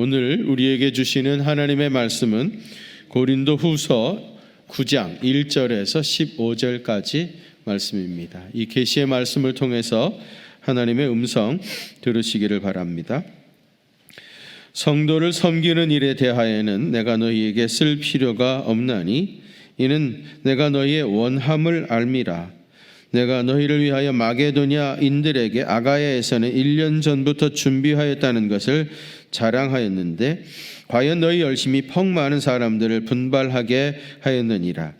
오늘 우리에게 주시는 하나님의 말씀은 고린도 후서 9장 1절에서 15절까지 말씀입니다. 이 계시의 말씀을 통해서 하나님의 음성 들으시기를 바랍니다. 성도를 섬기는 일에 대하여는 내가 너희에게 쓸 필요가 없나니 이는 내가 너희의 원함을 알미라. 내가 너희를 위하여 마게도냐인들에게 아가야에서는 1년 전부터 준비하였다는 것을 자랑하였는데 과연 너희 열심히 퍽 많은 사람들을 분발하게 하였느니라.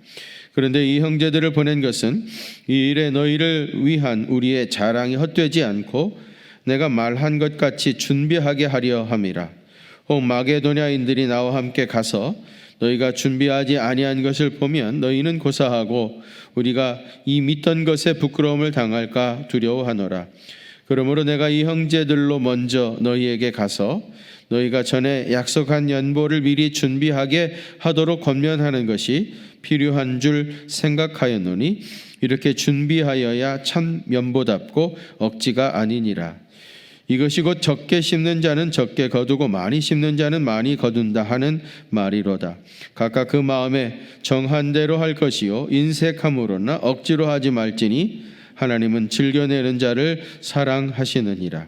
그런데 이 형제들을 보낸 것은 이 일에 너희를 위한 우리의 자랑이 헛되지 않고 내가 말한 것 같이 준비하게 하려 함이라. 혹 마게도냐인들이 나와 함께 가서 너희가 준비하지 아니한 것을 보면 너희는 고사하고 우리가 이 믿던 것에 부끄러움을 당할까 두려워하노라. 그러므로 내가 이 형제들로 먼저 너희에게 가서 너희가 전에 약속한 연보를 미리 준비하게 하도록 권면하는 것이 필요한 줄 생각하였노니 이렇게 준비하여야 참 연보답고 억지가 아니니라. 이것이 곧 적게 심는 자는 적게 거두고 많이 심는 자는 많이 거둔다 하는 말이로다. 각각 그 마음에 정한 대로 할 것이요 인색함으로나 억지로 하지 말지니 하나님은 즐겨내는 자를 사랑하시느니라.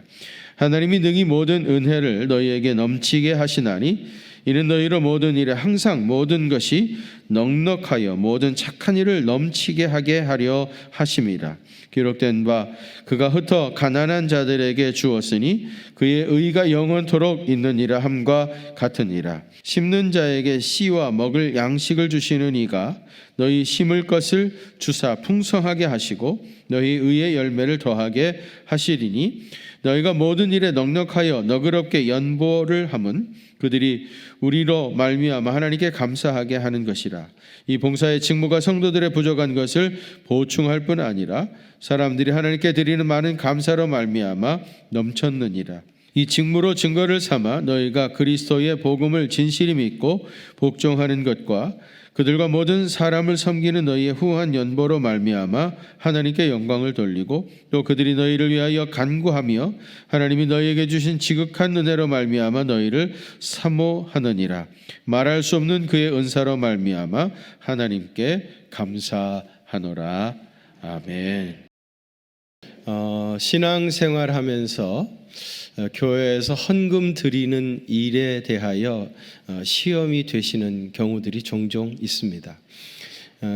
하나님이 능히 모든 은혜를 너희에게 넘치게 하시나니 이는 너희로 모든 일에 항상 모든 것이 넉넉하여 모든 착한 일을 넘치게 하게 하려 하심이라. 기록된 바 그가 흩어 가난한 자들에게 주었으니 그의 의가 영원토록 있느니라 함과 같으니라. 심는 자에게 씨와 먹을 양식을 주시는 이가 너희 심을 것을 주사 풍성하게 하시고 너희 의의 열매를 더하게 하시리니 너희가 모든 일에 넉넉하여 너그럽게 연보를 함은 그들이 우리로 말미암아 하나님께 감사하게 하는 것이라. 이 봉사의 직무가 성도들의 부족한 것을 보충할 뿐 아니라 사람들이 하나님께 드리는 많은 감사로 말미암아 넘쳤느니라. 이 직무로 증거를 삼아 너희가 그리스도의 복음을 진실히 믿고 복종하는 것과 그들과 모든 사람을 섬기는 너희의 후한 연보로 말미암아 하나님께 영광을 돌리고 또 그들이 너희를 위하여 간구하며 하나님이 너희에게 주신 지극한 은혜로 말미암아 너희를 사모하느니라. 말할 수 없는 그의 은사로 말미암아 하나님께 감사하노라. 아멘. 신앙생활하면서 교회에서 헌금 드리는 일에 대하여 시험이 되시는 경우들이 종종 있습니다.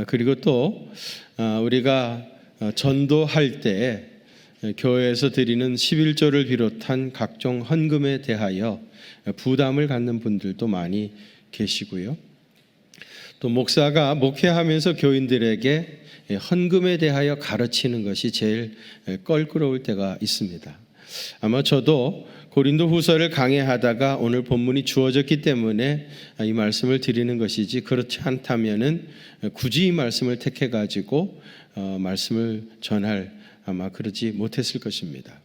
그리고 또 우리가 전도할 때 교회에서 드리는 11조를 비롯한 각종 헌금에 대하여 부담을 갖는 분들도 많이 계시고요. 또 목사가 목회하면서 교인들에게 헌금에 대하여 가르치는 것이 제일 껄끄러울 때가 있습니다. 아마 저도 고린도 후서를 강해하다가 오늘 본문이 주어졌기 때문에 이 말씀을 드리는 것이지 그렇지 않다면은 굳이 이 말씀을 택해가지고 말씀을 전할 아마 그러지 못했을 것입니다.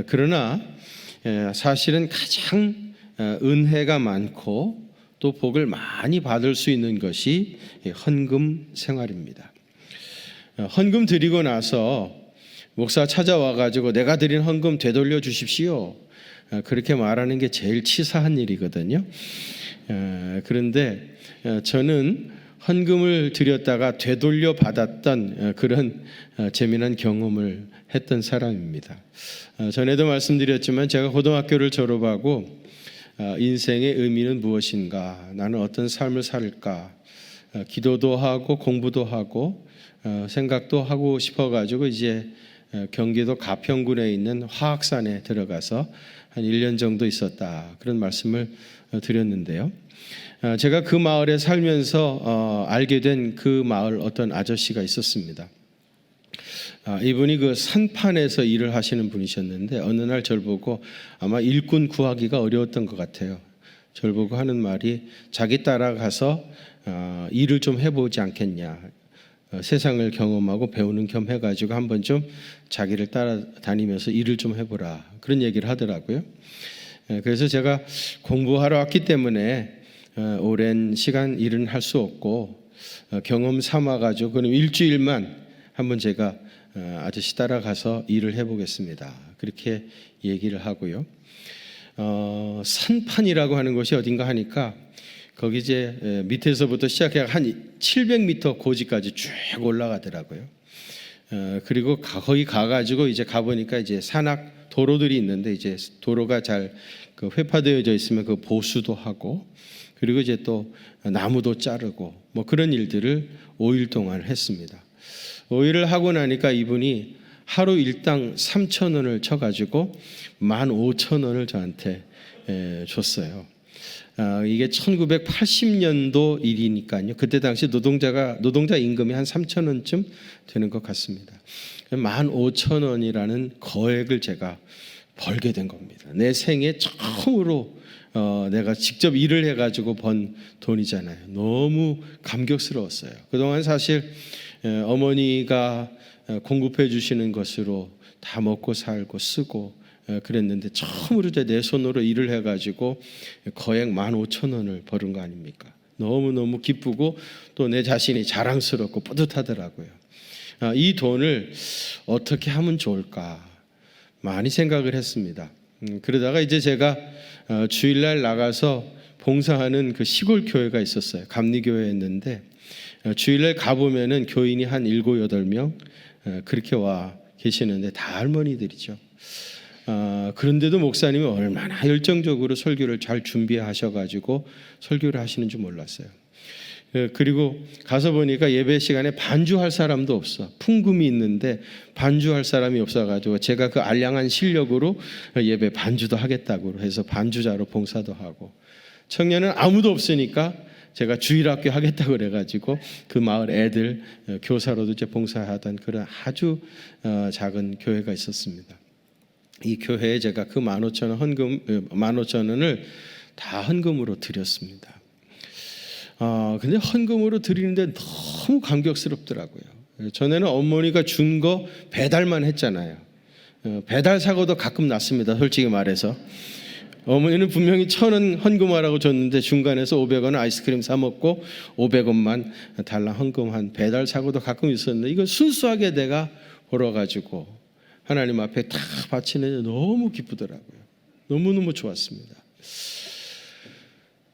그러나 사실은 가장 은혜가 많고 또 복을 많이 받을 수 있는 것이 헌금 생활입니다. 헌금 드리고 나서 목사 찾아와가지고 내가 드린 헌금 되돌려 주십시오. 그렇게 말하는 게 제일 치사한 일이거든요. 그런데 저는 헌금을 드렸다가 되돌려 받았던 그런 재미난 경험을 했던 사람입니다. 전에도 말씀드렸지만 제가 고등학교를 졸업하고 인생의 의미는 무엇인가? 나는 어떤 삶을 살까? 기도도 하고 공부도 하고 생각도 하고 싶어가지고 이제 경기도 가평군에 있는 화학산에 들어가서 한 1년 정도 있었다. 그런 말씀을 드렸는데요. 제가 그 마을에 살면서 알게 된 그 마을 어떤 아저씨가 있었습니다. 이분이 그 산판에서 일을 하시는 분이셨는데 어느 날 저를 보고 아마 일꾼 구하기가 어려웠던 것 같아요. 저를 보고 하는 말이 자기 따라가서 일을 좀 해보지 않겠냐. 세상을 경험하고 배우는 겸 해가지고 한번 좀 자기를 따라다니면서 일을 좀 해보라 그런 얘기를 하더라고요. 그래서 제가 공부하러 왔기 때문에 오랜 시간 일은 할 수 없고 경험 삼아가지고 그럼 일주일만 한번 제가 아저씨 따라가서 일을 해보겠습니다. 그렇게 얘기를 하고요. 산판이라고 하는 곳이 어딘가 하니까 거기 이제 밑에서부터 시작해 한 700m 고지까지 쭉 올라가더라고요. 그리고 거기 가가지고 이제 가보니까 이제 산악 도로들이 있는데 이제 도로가 잘 그 회파되어져 있으면 그 보수도 하고 그리고 이제 또 나무도 자르고 뭐 그런 일들을 5일 동안 했습니다. 5일을 하고 나니까 이분이 하루 일당 3,000원을 쳐가지고 15,000원을 저한테 줬어요. 이게 1980년도 일이니까요. 그때 당시 노동자 임금이 한 3,000원쯤 되는 것 같습니다. 15,000원이라는 거액을 제가 벌게 된 겁니다. 내 생애 처음으로 내가 직접 일을 해가지고 번 돈이잖아요. 너무 감격스러웠어요. 그동안 사실 어머니가 공급해 주시는 것으로 다 먹고 살고 쓰고 그랬는데 처음으로 내 손으로 일을 해가지고 거액 15,000원을 벌은 거 아닙니까? 너무너무 기쁘고 또 내 자신이 자랑스럽고 뿌듯하더라고요. 이 돈을 어떻게 하면 좋을까 많이 생각을 했습니다. 그러다가 이제 제가 주일날 나가서 봉사하는 그 시골 교회가 있었어요. 감리교회였는데 주일날 가보면은 교인이 한 7, 8명 그렇게 와 계시는데 다 할머니들이죠. 그런데도 목사님이 얼마나 열정적으로 설교를 잘 준비하셔가지고 설교를 하시는 줄 몰랐어요. 그리고 가서 보니까 예배 시간에 반주할 사람도 없어. 풍금이 있는데 반주할 사람이 없어가지고 제가 그 알량한 실력으로 예배 반주도 하겠다고 해서 반주자로 봉사도 하고 청년은 아무도 없으니까 제가 주일학교 하겠다고 그래가지고 그 마을 애들 교사로도 이제 봉사하던 그런 아주 작은 교회가 있었습니다. 이 교회에 제가 그 15,000원을 다 헌금으로 드렸습니다. 근데 헌금으로 드리는데 너무 감격스럽더라고요. 전에는 어머니가 준 거 배달만 했잖아요. 배달 사고도 가끔 났습니다. 솔직히 말해서. 어머니는 분명히 1,000원 헌금하라고 줬는데 중간에서 500원 아이스크림 사 먹고 500원만 달라 헌금한 배달 사고도 가끔 있었는데 이건 순수하게 내가 벌어가지고 하나님 앞에 다 바치는데 너무 기쁘더라고요. 너무너무 좋았습니다.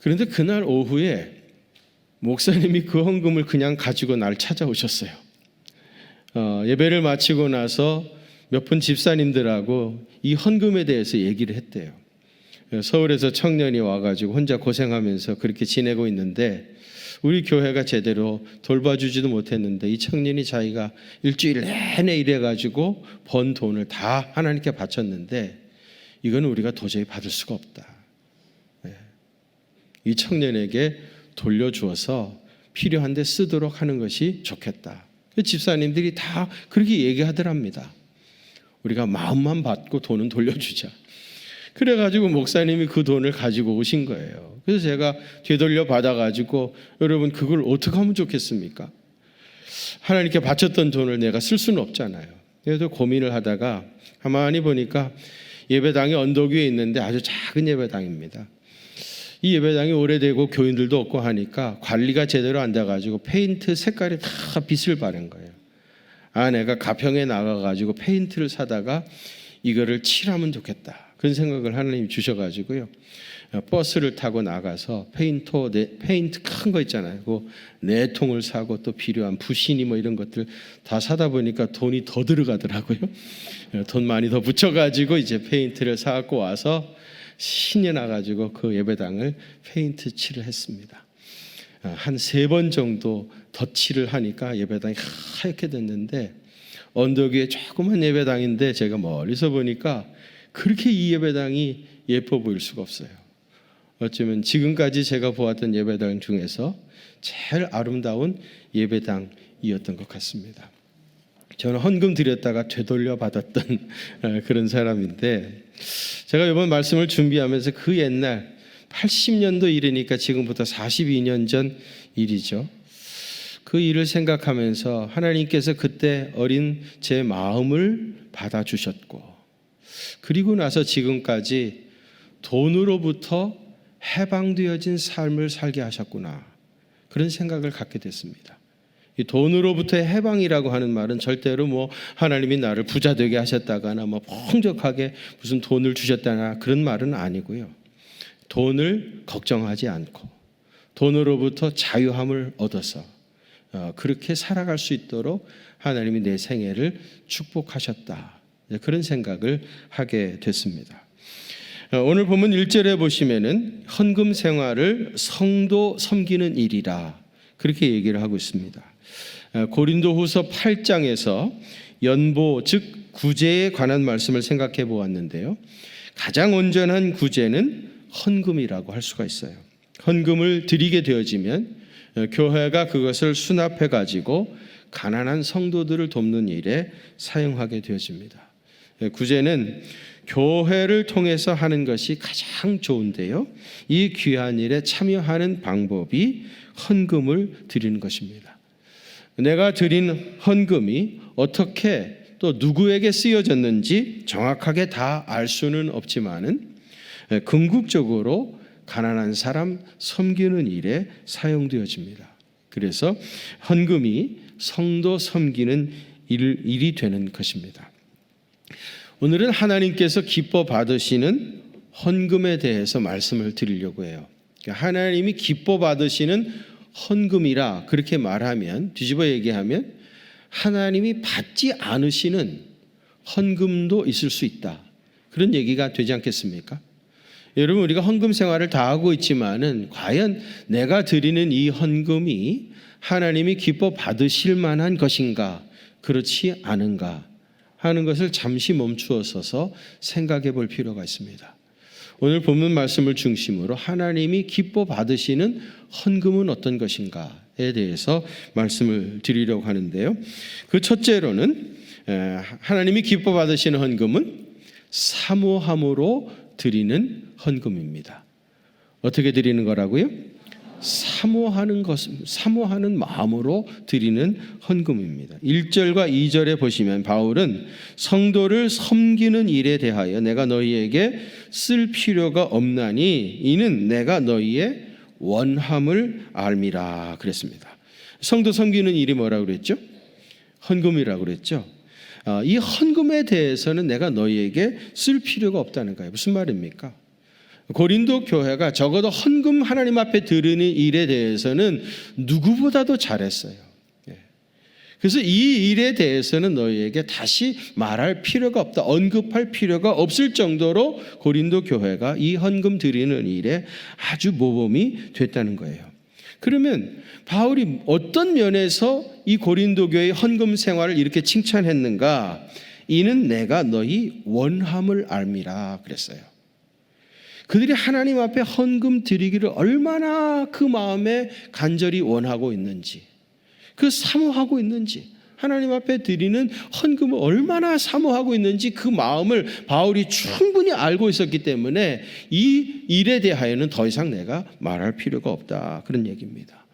그런데 그날 오후에 목사님이 그 헌금을 그냥 가지고 날 찾아오셨어요. 예배를 마치고 나서 몇 분 집사님들하고 이 헌금에 대해서 얘기를 했대요. 서울에서 청년이 와가지고 혼자 고생하면서 그렇게 지내고 있는데 우리 교회가 제대로 돌봐주지도 못했는데 이 청년이 자기가 일주일 내내 일해가지고 번 돈을 다 하나님께 바쳤는데 이건 우리가 도저히 받을 수가 없다. 이 청년에게 돌려주어서 필요한 데 쓰도록 하는 것이 좋겠다. 집사님들이 다 그렇게 얘기하더랍니다. 우리가 마음만 받고 돈은 돌려주자. 그래가지고 목사님이 그 돈을 가지고 오신 거예요. 그래서 제가 되돌려 받아가지고 여러분 그걸 어떻게 하면 좋겠습니까? 하나님께 바쳤던 돈을 내가 쓸 수는 없잖아요. 그래서 고민을 하다가 가만히 보니까 예배당이 언덕 위에 있는데 아주 작은 예배당입니다. 이 예배당이 오래되고 교인들도 없고 하니까 관리가 제대로 안 돼가지고 페인트 색깔이 다 빛을 바른 거예요. 내가 가평에 나가가지고 페인트를 사다가 이거를 칠하면 좋겠다. 그런 생각을 하나님이 주셔가지고요. 버스를 타고 나가서 페인트 큰 거 있잖아요. 그 4통을 사고 또 필요한 부신이 뭐 이런 것들 다 사다 보니까 돈이 더 들어가더라고요. 돈 많이 더 붙여가지고 이제 페인트를 사갖고 와서 신이 나가지고 그 예배당을 페인트 칠을 했습니다. 한 3번 정도 덧칠을 하니까 예배당이 하얗게 됐는데 언덕 위에 조그만 예배당인데 제가 멀리서 보니까 그렇게 이 예배당이 예뻐 보일 수가 없어요. 어쩌면 지금까지 제가 보았던 예배당 중에서 제일 아름다운 예배당이었던 것 같습니다. 저는 헌금 드렸다가 되돌려 받았던 그런 사람인데 제가 이번 말씀을 준비하면서 그 옛날 80년도 일이니까 지금부터 42년 전 일이죠. 그 일을 생각하면서 하나님께서 그때 어린 제 마음을 받아주셨고 그리고 나서 지금까지 돈으로부터 해방되어진 삶을 살게 하셨구나 그런 생각을 갖게 됐습니다. 이 돈으로부터의 해방이라고 하는 말은 절대로 뭐 하나님이 나를 부자 되게 하셨다거나 뭐 풍족하게 무슨 돈을 주셨다나 그런 말은 아니고요. 돈을 걱정하지 않고 돈으로부터 자유함을 얻어서 그렇게 살아갈 수 있도록 하나님이 내 생애를 축복하셨다. 그런 생각을 하게 됐습니다. 오늘 보면 1절에 보시면은 헌금 생활을 성도 섬기는 일이라 그렇게 얘기를 하고 있습니다. 고린도후서 8장에서 연보 즉 구제에 관한 말씀을 생각해 보았는데요. 가장 온전한 구제는 헌금이라고 할 수가 있어요. 헌금을 드리게 되어지면 교회가 그것을 수납해 가지고 가난한 성도들을 돕는 일에 사용하게 되어집니다. 구제는 교회를 통해서 하는 것이 가장 좋은데요. 이 귀한 일에 참여하는 방법이 헌금을 드리는 것입니다. 내가 드린 헌금이 어떻게 또 누구에게 쓰여졌는지 정확하게 다 알 수는 없지만은 궁극적으로 가난한 사람 섬기는 일에 사용되어집니다. 그래서 헌금이 성도 섬기는 일이 되는 것입니다. 오늘은 하나님께서 기뻐 받으시는 헌금에 대해서 말씀을 드리려고 해요. 하나님이 기뻐 받으시는 헌금이라 그렇게 말하면 뒤집어 얘기하면 하나님이 받지 않으시는 헌금도 있을 수 있다. 그런 얘기가 되지 않겠습니까? 여러분 우리가 헌금 생활을 다 하고 있지만은 과연 내가 드리는 이 헌금이 하나님이 기뻐 받으실 만한 것인가 그렇지 않은가 하는 것을 잠시 멈추어 서서 생각해 볼 필요가 있습니다. 오늘 본문 말씀을 중심으로 하나님이 기뻐 받으시는 헌금은 어떤 것인가에 대해서 말씀을 드리려고 하는데요. 그 첫째로는 하나님이 기뻐 받으시는 헌금은 사모함으로 드리는 헌금입니다. 어떻게 드리는 거라고요? 사모하는 마음으로 드리는 헌금입니다. 1절과 2절에 보시면 바울은 성도를 섬기는 일에 대하여 내가 너희에게 쓸 필요가 없나니 이는 내가 너희의 원함을 알미라 그랬습니다. 성도 섬기는 일이 뭐라고 그랬죠? 헌금이라고 그랬죠. 이 헌금에 대해서는 내가 너희에게 쓸 필요가 없다는 거예요. 무슨 말입니까? 고린도 교회가 적어도 헌금 하나님 앞에 드리는 일에 대해서는 누구보다도 잘했어요. 그래서 이 일에 대해서는 너희에게 다시 말할 필요가 없다, 언급할 필요가 없을 정도로 고린도 교회가 이 헌금 드리는 일에 아주 모범이 됐다는 거예요. 그러면 바울이 어떤 면에서 이 고린도 교회의 헌금 생활을 이렇게 칭찬했는가? 이는 내가 너희 원함을 알미라 그랬어요. 그들이 하나님 앞에 헌금 드리기를 얼마나 그 마음에 간절히 원하고 있는지, 그 사모하고 있는지, 하나님 앞에 드리는 헌금을 얼마나 사모하고 있는지 그 마음을 바울이 충분히 알고 있었기 때문에 이 일에 대하여는 더 이상 내가 말할 필요가 없다 그런 얘기입니다.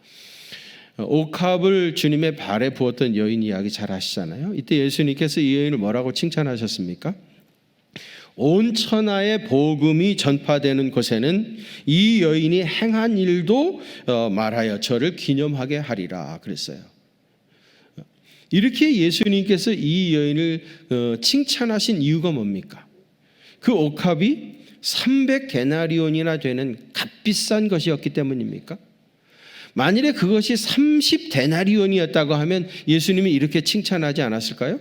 옥합을 주님의 발에 부었던 여인 이야기 잘 아시잖아요. 이때 예수님께서 이 여인을 뭐라고 칭찬하셨습니까? 온 천하의 복음이 전파되는 곳에는 이 여인이 행한 일도 말하여 저를 기념하게 하리라 그랬어요. 이렇게 예수님께서 이 여인을 칭찬하신 이유가 뭡니까? 그 옥합이 300데나리온이나 되는 값비싼 것이었기 때문입니까? 만일에 그것이 30데나리온이었다고 하면 예수님이 이렇게 칭찬하지 않았을까요?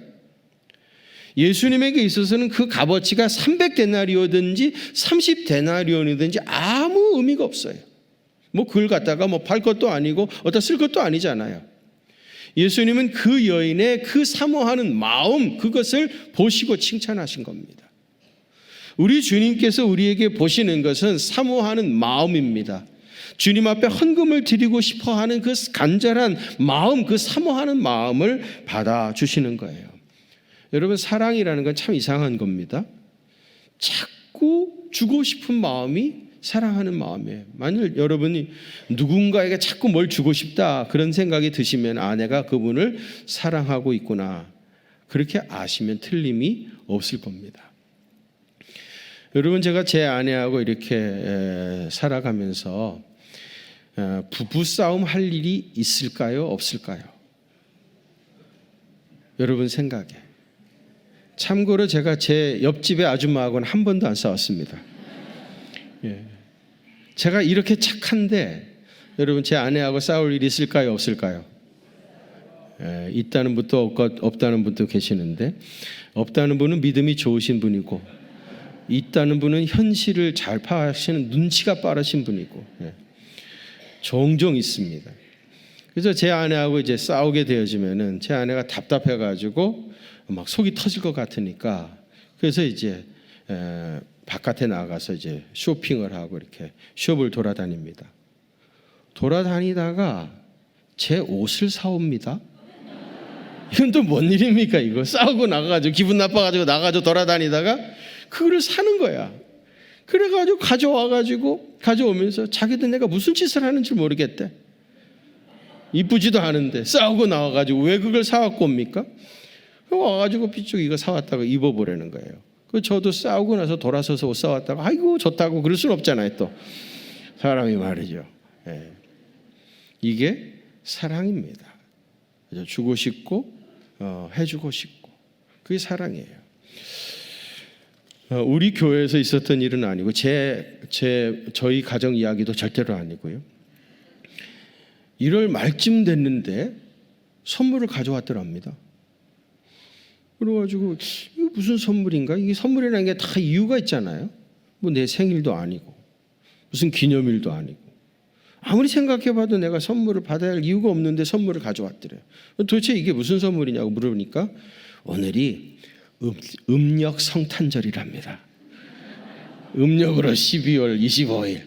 예수님에게 있어서는 그 값어치가 300데나리온이든지 30데나리온이든지 아무 의미가 없어요. 뭐 그걸 갖다가 뭐 팔 것도 아니고 어디다 쓸 것도 아니잖아요. 예수님은 그 여인의 그 사모하는 마음, 그것을 보시고 칭찬하신 겁니다. 우리 주님께서 우리에게 보시는 것은 사모하는 마음입니다. 주님 앞에 헌금을 드리고 싶어 하는 그 간절한 마음, 그 사모하는 마음을 받아주시는 거예요. 여러분, 사랑이라는 건 참 이상한 겁니다. 자꾸 주고 싶은 마음이 사랑하는 마음이에요. 만일 여러분이 누군가에게 자꾸 뭘 주고 싶다 그런 생각이 드시면 내가 그분을 사랑하고 있구나, 그렇게 아시면 틀림이 없을 겁니다. 여러분, 제가 제 아내하고 이렇게 살아가면서 부부싸움 할 일이 있을까요? 없을까요? 여러분 생각에. 참고로 제가 제 옆집의 아줌마하고는 한 번도 안 싸웠습니다. 예. 제가 이렇게 착한데 여러분 제 아내하고 싸울 일이 있을까요? 없을까요? 예, 있다는 분도 없다는 분도 계시는데, 없다는 분은 믿음이 좋으신 분이고 있다는 분은 현실을 잘 파악하시는 눈치가 빠르신 분이고, 예, 종종 있습니다. 그래서 제 아내하고 이제 싸우게 되어지면은 제 아내가 답답해가지고 막 속이 터질 것 같으니까, 그래서 이제 바깥에 나가서 이제 쇼핑을 하고 이렇게 숍을 돌아다닙니다. 돌아다니다가 제 옷을 사옵니다. 이건 또 뭔 일입니까? 이거 싸우고 나가가지고 기분 나빠가지고 나가지고 돌아다니다가 그거를 사는 거야. 그래가지고 가져오면서 자기도 내가 무슨 짓을 하는지 모르겠대. 이쁘지도 않은데 싸우고 나와가지고 왜 그걸 사갖고 옵니까? 와가지고 삐쭉 이거 사왔다고 입어보라는 거예요. 그 저도 싸우고 나서 돌아서서 옷 사왔다가 아이고 좋다고 그럴 수는 없잖아요. 또 사람이 말이죠. 예. 이게 사랑입니다. 주고 싶고 해주고 싶고, 그게 사랑이에요. 우리 교회에서 있었던 일은 아니고 저희 가정 이야기도 절대로 아니고요. 1월 말쯤 됐는데 선물을 가져왔더랍니다. 그래가지고 이거 무슨 선물인가? 이게 선물이라는 게 다 이유가 있잖아요. 뭐 내 생일도 아니고 무슨 기념일도 아니고, 아무리 생각해봐도 내가 선물을 받아야 할 이유가 없는데 선물을 가져왔더래요. 도대체 이게 무슨 선물이냐고 물으니까 오늘이 음력 성탄절이랍니다. 음력으로 12월 25일.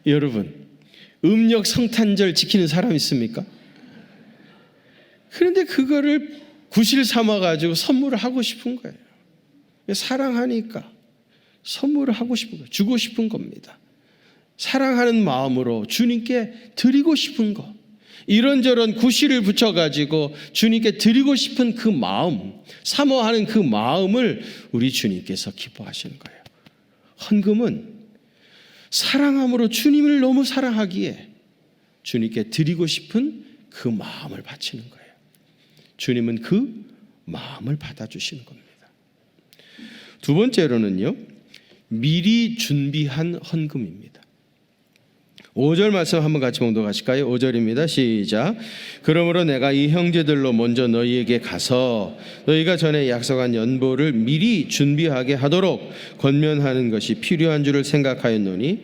여러분, 음력 성탄절 지키는 사람 있습니까? 그런데 그거를 구실 삼아가지고 선물을 하고 싶은 거예요. 사랑하니까 선물을 하고 싶은 거예요. 주고 싶은 겁니다. 사랑하는 마음으로 주님께 드리고 싶은 것, 이런저런 구실을 붙여가지고 주님께 드리고 싶은 그 마음, 사모하는 그 마음을 우리 주님께서 기뻐하시는 거예요. 헌금은 사랑함으로 주님을 너무 사랑하기에 주님께 드리고 싶은 그 마음을 바치는 거예요. 주님은 그 마음을 받아주시는 겁니다. 두 번째로는요, 미리 준비한 헌금입니다. 5절 말씀 한번 같이 봉독하실까요? 5절입니다. 시작. 그러므로 내가 이 형제들로 먼저 너희에게 가서 너희가 전에 약속한 연보를 미리 준비하게 하도록 권면하는 것이 필요한 줄을 생각하였노니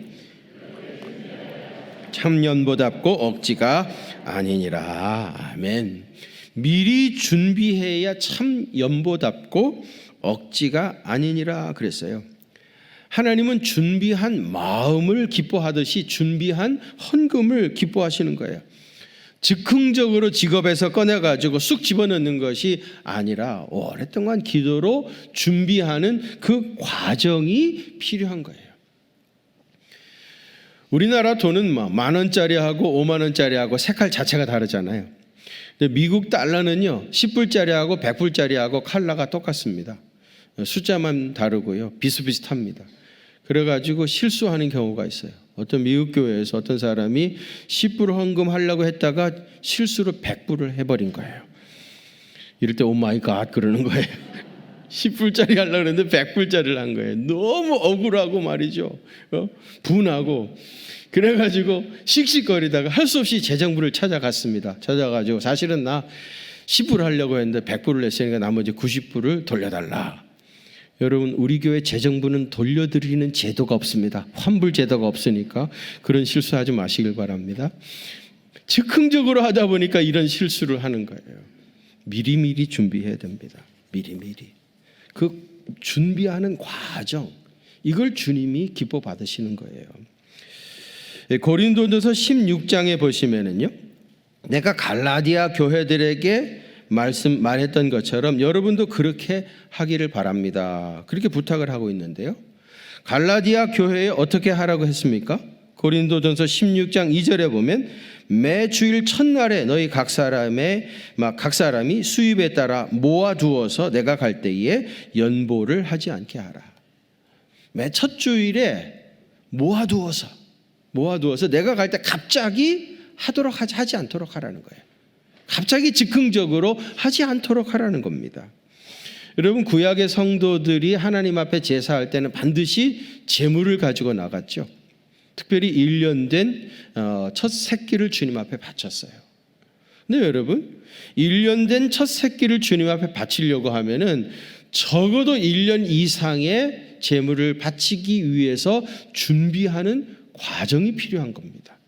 참 연보답고 억지가 아니니라. 아멘. 미리 준비해야 참 연보답고 억지가 아니니라 그랬어요. 하나님은 준비한 마음을 기뻐하듯이 준비한 헌금을 기뻐하시는 거예요. 즉흥적으로 직업에서 꺼내가지고 쑥 집어넣는 것이 아니라 오랫동안 기도로 준비하는 그 과정이 필요한 거예요. 우리나라 돈은 10,000원짜리하고 50,000원짜리하고 색깔 자체가 다르잖아요. 근데 미국 달러는요, 10불짜리하고 100불짜리하고 컬러가 똑같습니다. 숫자만 다르고요, 비슷비슷합니다. 그래가지고 실수하는 경우가 있어요. 어떤 미국 교회에서 어떤 사람이 10불 헌금하려고 했다가 실수로 100불을 해버린 거예요. 이럴 때 오 마이 갓 그러는 거예요. 10불짜리 하려고 했는데 100불짜리를 한 거예요. 너무 억울하고 말이죠. 분하고. 그래가지고 씩씩거리다가 할 수 없이 재정부를 찾아갔습니다. 찾아가지고 사실은 나 10불 하려고 했는데 100불을 냈으니까 나머지 90불을 돌려달라. 여러분, 우리 교회 재정부는 돌려드리는 제도가 없습니다. 환불 제도가 없으니까 그런 실수하지 마시길 바랍니다. 즉흥적으로 하다 보니까 이런 실수를 하는 거예요. 미리미리 준비해야 됩니다. 미리미리. 그 준비하는 과정, 이걸 주님이 기뻐 받으시는 거예요. 고린도전서 16장에 보시면은요, 내가 갈라디아 교회들에게 말했던 것처럼 여러분도 그렇게 하기를 바랍니다. 그렇게 부탁을 하고 있는데요, 갈라디아 교회에 어떻게 하라고 했습니까? 고린도전서 16장 2절에 보면 매 주일 첫날에 너희 각 사람이 수입에 따라 모아두어서 내가 갈 때에 연보를 하지 않게 하라. 매 첫 주일에 모아두어서 내가 갈 때 갑자기 하지 않도록 하라는 거예요. 갑자기 즉흥적으로 하지 않도록 하라는 겁니다. 여러분, 구약의 성도들이 하나님 앞에 제사할 때는 반드시 제물을 가지고 나갔죠. 특별히 1년 된 첫 새끼를 주님 앞에 바쳤어요. 근데 여러분, 1년 된 첫 새끼를 주님 앞에 바치려고 하면은 적어도 1년 이상의 제물을 바치기 위해서 준비하는 과정이 필요한 겁니다.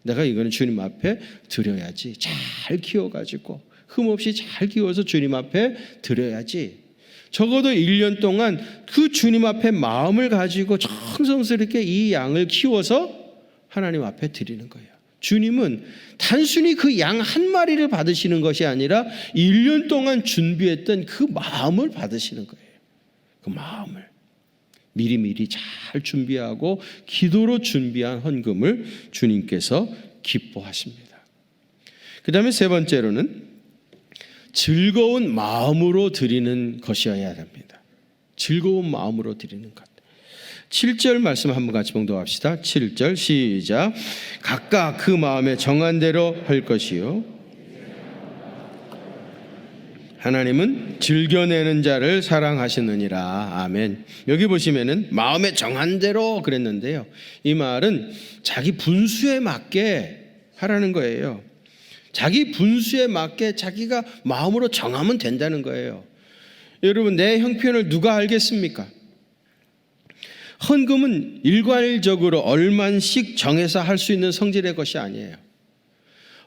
내가 이거는 주님 앞에 드려야지. 잘 키워가지고 흠없이 잘 키워서 주님 앞에 드려야지. 적어도 1년 동안 그 주님 앞에 마음을 가지고 정성스럽게 이 양을 키워서 하나님 앞에 드리는 거예요. 주님은 단순히 그 양 한 마리를 받으시는 것이 아니라 1년 동안 준비했던 그 마음을 받으시는 거예요. 그 마음을 미리미리 잘 준비하고 기도로 준비한 헌금을 주님께서 기뻐하십니다. 그 다음에 세 번째로는 즐거운 마음으로 드리는 것이어야 합니다. 즐거운 마음으로 드리는 것. 7절 말씀 한번 같이 봉독합시다. 7절 시작. 각각 그 마음에 정한 대로 할 것이요 하나님은 즐겨내는 자를 사랑하시느니라. 아멘. 여기 보시면은 마음에 정한 대로 그랬는데요, 이 말은 자기 분수에 맞게 하라는 거예요. 자기 분수에 맞게 자기가 마음으로 정하면 된다는 거예요. 여러분, 내 형편을 누가 알겠습니까? 헌금은 일괄적으로 얼만씩 정해서 할 수 있는 성질의 것이 아니에요.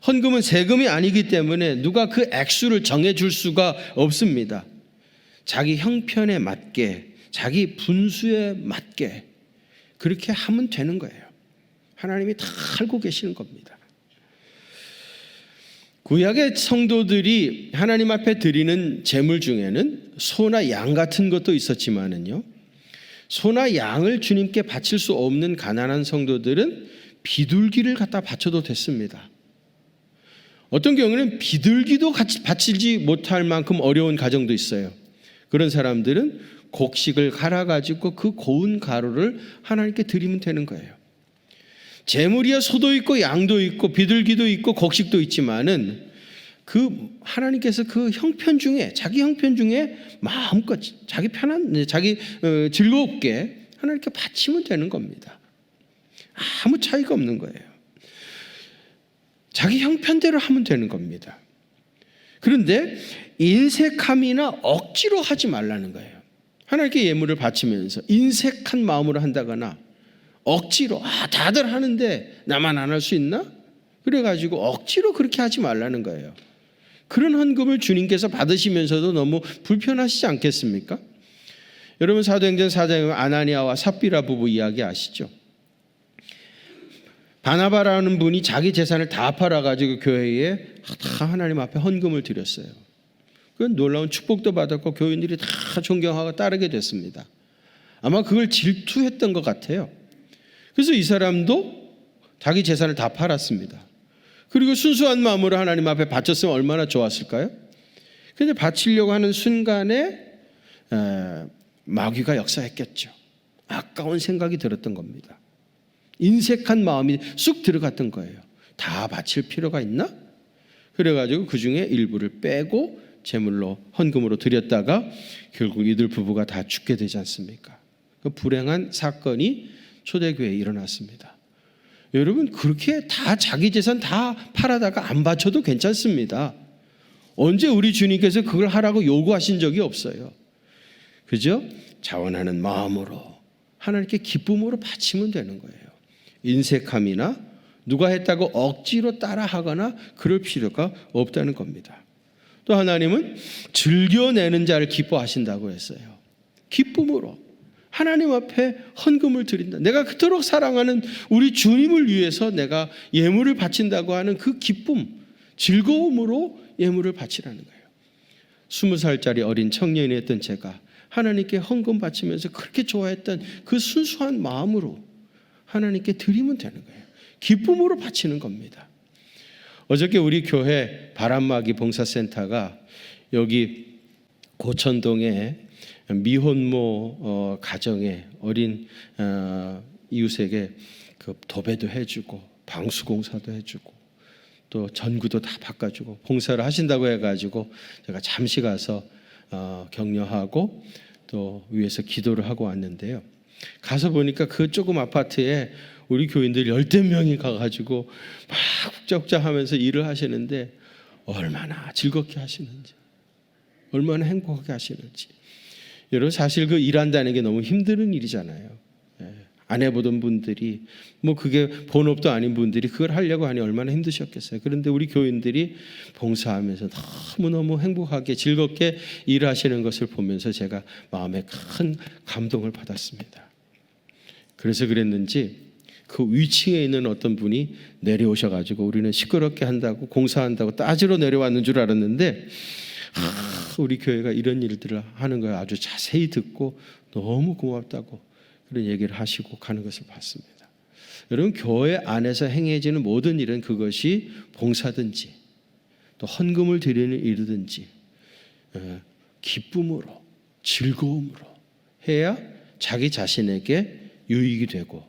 헌금은 세금이 아니기 때문에 누가 그 액수를 정해줄 수가 없습니다. 자기 형편에 맞게, 자기 분수에 맞게 그렇게 하면 되는 거예요. 하나님이 다 알고 계시는 겁니다. 구약의 성도들이 하나님 앞에 드리는 제물 중에는 소나 양 같은 것도 있었지만은요, 소나 양을 주님께 바칠 수 없는 가난한 성도들은 비둘기를 갖다 바쳐도 됐습니다. 어떤 경우는 비둘기도 같이 바치지 못할 만큼 어려운 가정도 있어요. 그런 사람들은 곡식을 갈아가지고 그 고운 가루를 하나님께 드리면 되는 거예요. 제물이야 소도 있고 양도 있고 비둘기도 있고 곡식도 있지만은 그 하나님께서 그 형편 중에, 자기 형편 중에 마음껏 자기 편한, 자기 즐겁게 하나님께 바치면 되는 겁니다. 아무 차이가 없는 거예요. 자기 형편대로 하면 되는 겁니다. 그런데 인색함이나 억지로 하지 말라는 거예요. 하나님께 예물을 바치면서 인색한 마음으로 한다거나 억지로, 다들 하는데 나만 안 할 수 있나? 그래가지고 억지로 그렇게 하지 말라는 거예요. 그런 헌금을 주님께서 받으시면서도 너무 불편하시지 않겠습니까? 여러분, 사도행전 4장에 아나니아와 삽비라 부부 이야기 아시죠? 바나바라는 분이 자기 재산을 다 팔아가지고 교회에 다 하나님 앞에 헌금을 드렸어요. 그건 놀라운 축복도 받았고 교인들이 다 존경하고 따르게 됐습니다. 아마 그걸 질투했던 것 같아요. 그래서 이 사람도 자기 재산을 다 팔았습니다. 그리고 순수한 마음으로 하나님 앞에 바쳤으면 얼마나 좋았을까요? 그런데 바치려고 하는 순간에 마귀가 역사했겠죠. 아까운 생각이 들었던 겁니다. 인색한 마음이 쑥 들어갔던 거예요. 다 바칠 필요가 있나? 그래가지고 그 중에 일부를 빼고 제물로 헌금으로 드렸다가 결국 이들 부부가 다 죽게 되지 않습니까? 그 불행한 사건이 초대교회에 일어났습니다. 여러분, 그렇게 다 자기 재산 다 팔아다가 안 바쳐도 괜찮습니다. 언제 우리 주님께서 그걸 하라고 요구하신 적이 없어요. 그죠? 자원하는 마음으로 하나님께 기쁨으로 바치면 되는 거예요. 인색함이나 누가 했다고 억지로 따라하거나 그럴 필요가 없다는 겁니다. 또 하나님은 즐겨내는 자를 기뻐하신다고 했어요. 기쁨으로 하나님 앞에 헌금을 드린다. 내가 그토록 사랑하는 우리 주님을 위해서 내가 예물을 바친다고 하는 그 기쁨, 즐거움으로 예물을 바치라는 거예요. 20살짜리 어린 청년이었던 제가 하나님께 헌금 바치면서 그렇게 좋아했던 그 순수한 마음으로 하나님께 드리면 되는 거예요. 기쁨으로 바치는 겁니다. 어저께 우리 교회 바람막이 봉사센터가 여기 고천동에 미혼모 가정의 어린 이웃에게 그 도배도 해주고 방수공사도 해주고 또 전구도 다 바꿔주고 봉사를 하신다고 해가지고 제가 잠시 가서 격려하고 또 위에서 기도를 하고 왔는데요. 가서 보니까 그 조금 아파트에 우리 교인들 10명이 가가지고 막 욱적욱적하면서 일을 하시는데 얼마나 즐겁게 하시는지, 얼마나 행복하게 하시는지. 여러분, 사실 그 일한다는 게 너무 힘든 일이잖아요. 안 해보던 분들이, 뭐 그게 본업도 아닌 분들이 그걸 하려고 하니 얼마나 힘드셨겠어요. 그런데 우리 교인들이 봉사하면서 너무너무 행복하게 즐겁게 일하시는 것을 보면서 제가 마음에 큰 감동을 받았습니다. 그래서 그랬는지 그 위층에 있는 어떤 분이 내려오셔가지고 우리는 시끄럽게 한다고, 공사한다고 따지러 내려왔는 줄 알았는데 우리 교회가 이런 일들을 하는 걸 아주 자세히 듣고 너무 고맙다고 그런 얘기를 하시고 가는 것을 봤습니다. 여러분, 교회 안에서 행해지는 모든 일은 그것이 봉사든지 또 헌금을 드리는 일이든지 기쁨으로, 즐거움으로 해야 자기 자신에게 유익이 되고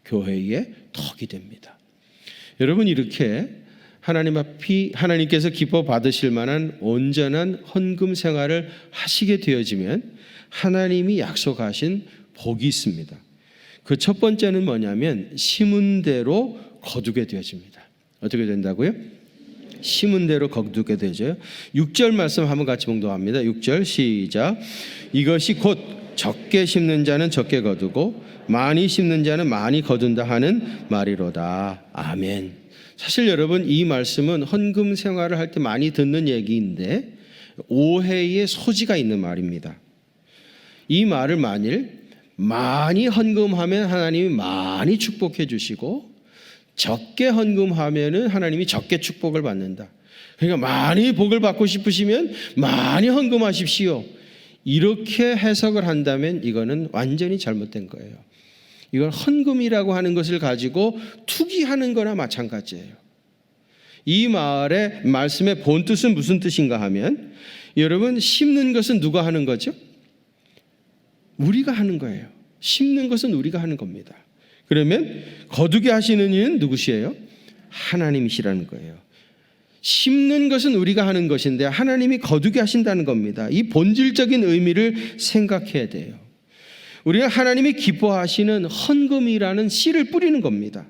교회의 덕이 됩니다. 여러분, 이렇게 하나님 앞이 하나님께서 기뻐 받으실 만한 온전한 헌금 생활을 하시게 되어지면 하나님이 약속하신 복이 있습니다. 그 첫 번째는 뭐냐면 심은 대로 거두게 되어집니다. 어떻게 된다고요? 심은 대로 거두게 되죠. 6절 말씀 한번 같이 봉독합니다. 6절 시작. 이것이 곧 적게 심는 자는 적게 거두고 많이 심는 자는 많이 거둔다 하는 말이로다. 아멘. 사실 여러분, 이 말씀은 헌금 생활을 할 때 많이 듣는 얘기인데 오해의 소지가 있는 말입니다. 이 말을 만일 많이 헌금하면 하나님이 많이 축복해 주시고 적게 헌금하면 하나님이 적게 축복을 받는다. 그러니까 많이 복을 받고 싶으시면 많이 헌금하십시오. 이렇게 해석을 한다면 이거는 완전히 잘못된 거예요. 이건 헌금이라고 하는 것을 가지고 투기하는 거나 마찬가지예요. 이 말씀의 본 뜻은 무슨 뜻인가 하면, 여러분, 심는 것은 누가 하는 거죠? 우리가 하는 거예요. 심는 것은 우리가 하는 겁니다. 그러면 거두게 하시는 이는 누구시에요? 하나님이시라는 거예요. 심는 것은 우리가 하는 것인데 하나님이 거두게 하신다는 겁니다. 이 본질적인 의미를 생각해야 돼요. 우리가 하나님이 기뻐하시는 헌금이라는 씨를 뿌리는 겁니다.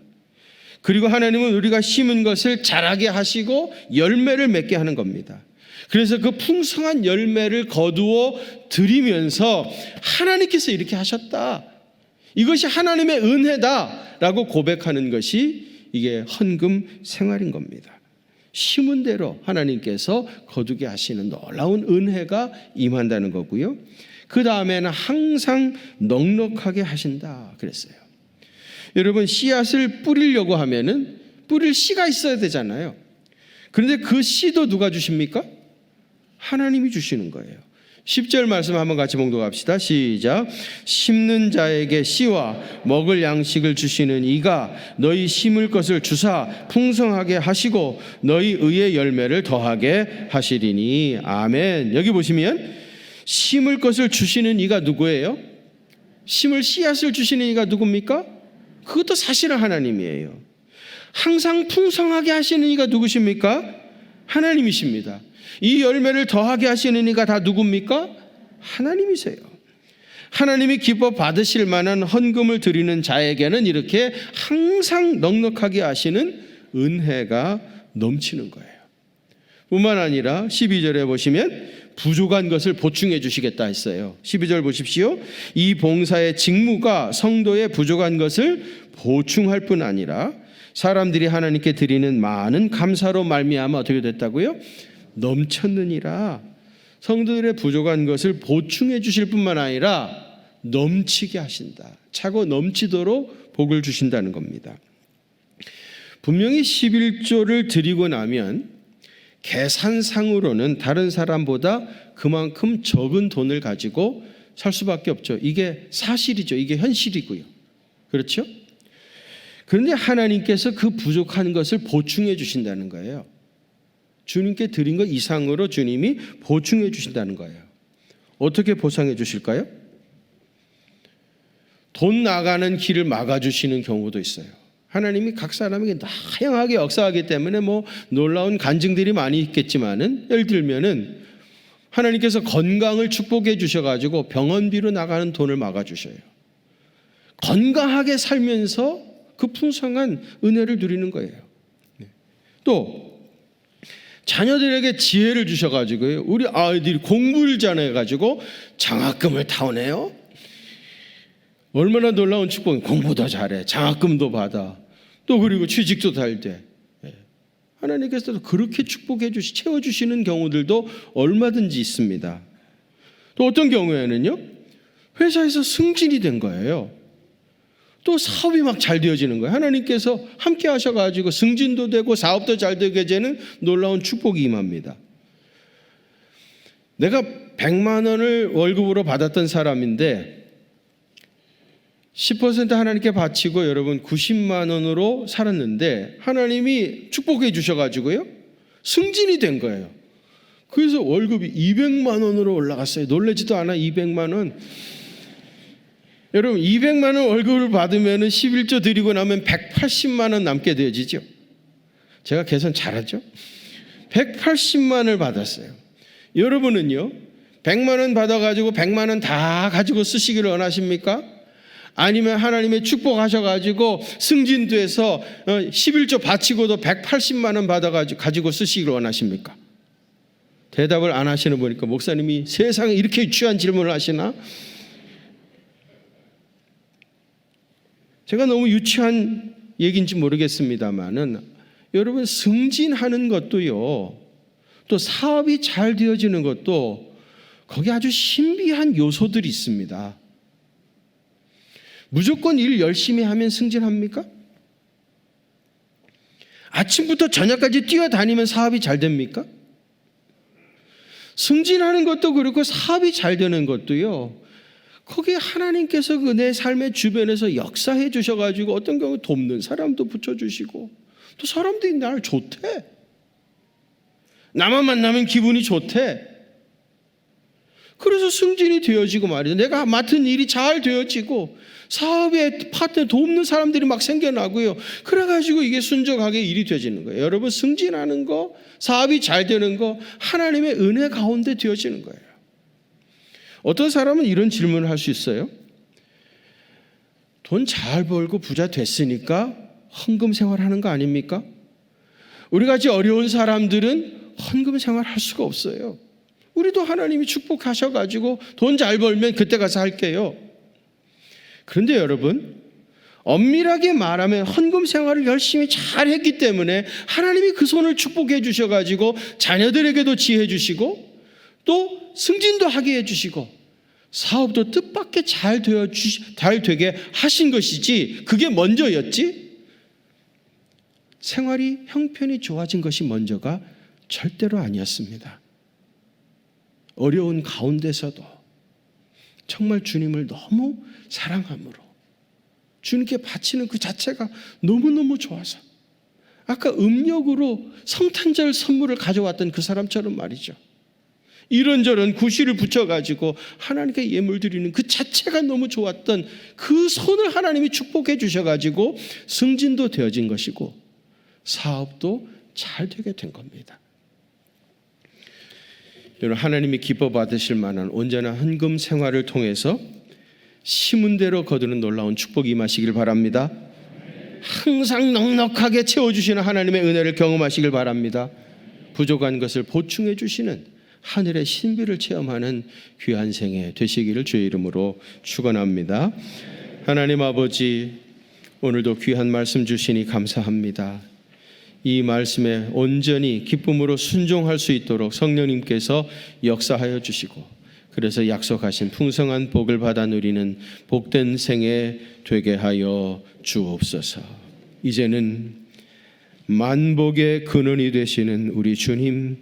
그리고 하나님은 우리가 심은 것을 자라게 하시고 열매를 맺게 하는 겁니다. 그래서 그 풍성한 열매를 거두어 드리면서 하나님께서 이렇게 하셨다, 이것이 하나님의 은혜다라고 고백하는 것이 이게 헌금 생활인 겁니다. 심은 대로 하나님께서 거두게 하시는 놀라운 은혜가 임한다는 거고요. 그 다음에는 항상 넉넉하게 하신다 그랬어요. 여러분, 씨앗을 뿌리려고 하면은 뿌릴 씨가 있어야 되잖아요. 그런데 그 씨도 누가 주십니까? 하나님이 주시는 거예요. 10절 말씀 한번 같이 봉독합시다. 시작. 심는 자에게 씨와 먹을 양식을 주시는 이가 너희 심을 것을 주사 풍성하게 하시고 너희 의의 열매를 더하게 하시리니. 아멘. 여기 보시면 심을 것을 주시는 이가 누구예요? 심을 씨앗을 주시는 이가 누굽니까? 그것도 사실은 하나님이에요. 항상 풍성하게 하시는 이가 누구십니까? 하나님이십니다. 이 열매를 더하게 하시는 이가 다 누굽니까? 하나님이세요. 하나님이 기뻐 받으실 만한 헌금을 드리는 자에게는 이렇게 항상 넉넉하게 하시는 은혜가 넘치는 거예요. 뿐만 아니라 12절에 보시면 부족한 것을 보충해 주시겠다 했어요. 12절 보십시오. 이 봉사의 직무가 성도의 부족한 것을 보충할 뿐 아니라 사람들이 하나님께 드리는 많은 감사로 말미암아 어떻게 됐다고요? 넘쳤느니라. 성도들의 부족한 것을 보충해 주실 뿐만 아니라 넘치게 하신다. 차고 넘치도록 복을 주신다는 겁니다. 분명히 11조를 드리고 나면 계산상으로는 다른 사람보다 그만큼 적은 돈을 가지고 살 수밖에 없죠. 이게 사실이죠. 이게 현실이고요. 그렇죠? 그런데 하나님께서 그 부족한 것을 보충해 주신다는 거예요. 주님께 드린 것 이상으로 주님이 보충해 주신다는 거예요. 어떻게 보상해 주실까요? 돈 나가는 길을 막아주시는 경우도 있어요. 하나님이 각 사람에게 다양하게 역사하기 때문에 뭐 놀라운 간증들이 많이 있겠지만은, 예를 들면은 하나님께서 건강을 축복해 주셔가지고 병원비로 나가는 돈을 막아주셔요. 건강하게 살면서 그 풍성한 은혜를 누리는 거예요. 또 자녀들에게 지혜를 주셔가지고요, 우리 아이들이 공부를 잘해가지고 장학금을 타오네요. 얼마나 놀라운 축복이, 공부도 잘해, 장학금도 받아, 또 그리고 취직도 잘 돼. 하나님께서도 그렇게 축복해 채워주시는 경우들도 얼마든지 있습니다. 또 어떤 경우에는요, 회사에서 승진이 된 거예요. 또 사업이 막 잘 되어지는 거예요. 하나님께서 함께 하셔가지고 승진도 되고 사업도 잘 되게 되는 놀라운 축복이 임합니다. 내가 100만 원을 월급으로 받았던 사람인데 10% 하나님께 바치고 여러분 90만 원으로 살았는데 하나님이 축복해 주셔가지고요, 승진이 된 거예요. 그래서 월급이 200만 원으로 올라갔어요. 놀라지도 않아. 200만 원. 여러분 200만 원 월급을 받으면 11조 드리고 나면 180만 원 남게 되어지죠. 제가 계산 잘하죠? 180만 원을 받았어요. 여러분은요, 100만 원 받아가지고 100만 원 다 가지고 쓰시기를 원하십니까? 아니면 하나님의 축복하셔가지고 승진돼서 11조 바치고도 180만 원 받아가지고 쓰시기를 원하십니까? 대답을 안 하시는 보니까 목사님이 세상에 이렇게 유치한 질문을 하시나? 제가 너무 유치한 얘기인지 모르겠습니다만은, 여러분 승진하는 것도요, 또 사업이 잘 되어지는 것도 거기 아주 신비한 요소들이 있습니다. 무조건 일 열심히 하면 승진합니까? 아침부터 저녁까지 뛰어다니면 사업이 잘 됩니까? 승진하는 것도 그렇고 사업이 잘 되는 것도요, 거기에 하나님께서 내 삶의 주변에서 역사해 주셔가지고 어떤 경우 돕는 사람도 붙여주시고, 또 사람들이 나를 좋대, 나만 만나면 기분이 좋대. 그래서 승진이 되어지고 말이죠. 내가 맡은 일이 잘 되어지고 사업에 파트너 돕는 사람들이 막 생겨나고요. 그래가지고 이게 순적하게 일이 되어지는 거예요. 여러분 승진하는 거, 사업이 잘 되는 거 하나님의 은혜 가운데 되어지는 거예요. 어떤 사람은 이런 질문을 할 수 있어요. 돈 잘 벌고 부자 됐으니까 헌금 생활하는 거 아닙니까? 우리같이 어려운 사람들은 헌금 생활할 수가 없어요. 우리도 하나님이 축복하셔가지고 돈 잘 벌면 그때 가서 할게요. 그런데 여러분, 엄밀하게 말하면 헌금 생활을 열심히 잘 했기 때문에 하나님이 그 손을 축복해 주셔가지고 자녀들에게도 지혜 주시고 또 승진도 하게 해주시고 사업도 뜻밖의 잘 되게 하신 것이지, 그게 먼저였지 생활이 형편이 좋아진 것이 먼저가 절대로 아니었습니다. 어려운 가운데서도 정말 주님을 너무 사랑함으로 주님께 바치는 그 자체가 너무너무 좋아서, 아까 음력으로 성탄절 선물을 가져왔던 그 사람처럼 말이죠, 이런저런 구실을 붙여가지고 하나님께 예물 드리는 그 자체가 너무 좋았던 그 손을 하나님이 축복해 주셔가지고 승진도 되어진 것이고 사업도 잘 되게 된 겁니다. 여러분, 하나님이 기뻐 받으실 만한 온전한 헌금 생활을 통해서 심은 대로 거두는 놀라운 축복이 임하시길 바랍니다. 항상 넉넉하게 채워주시는 하나님의 은혜를 경험하시길 바랍니다. 부족한 것을 보충해 주시는 하늘의 신비를 체험하는 귀한 생애 되시기를 주의 이름으로 축원합니다. 하나님 아버지, 오늘도 귀한 말씀 주시니 감사합니다. 이 말씀에 온전히 기쁨으로 순종할 수 있도록 성령님께서 역사하여 주시고, 그래서 약속하신 풍성한 복을 받아 누리는 복된 생애 되게 하여 주옵소서. 이제는 만복의 근원이 되시는 우리 주님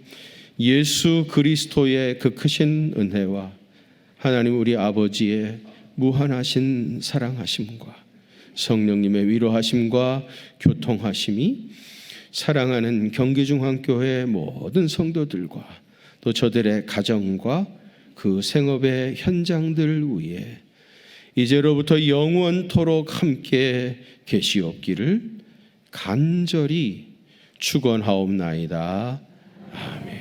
예수 그리스도의 그 크신 은혜와 하나님 우리 아버지의 무한하신 사랑하심과 성령님의 위로하심과 교통하심이 사랑하는 경기중앙교회 모든 성도들과 또 저들의 가정과 그 생업의 현장들 위에 이제로부터 영원토록 함께 계시옵기를 간절히 축원하옵나이다. 아멘.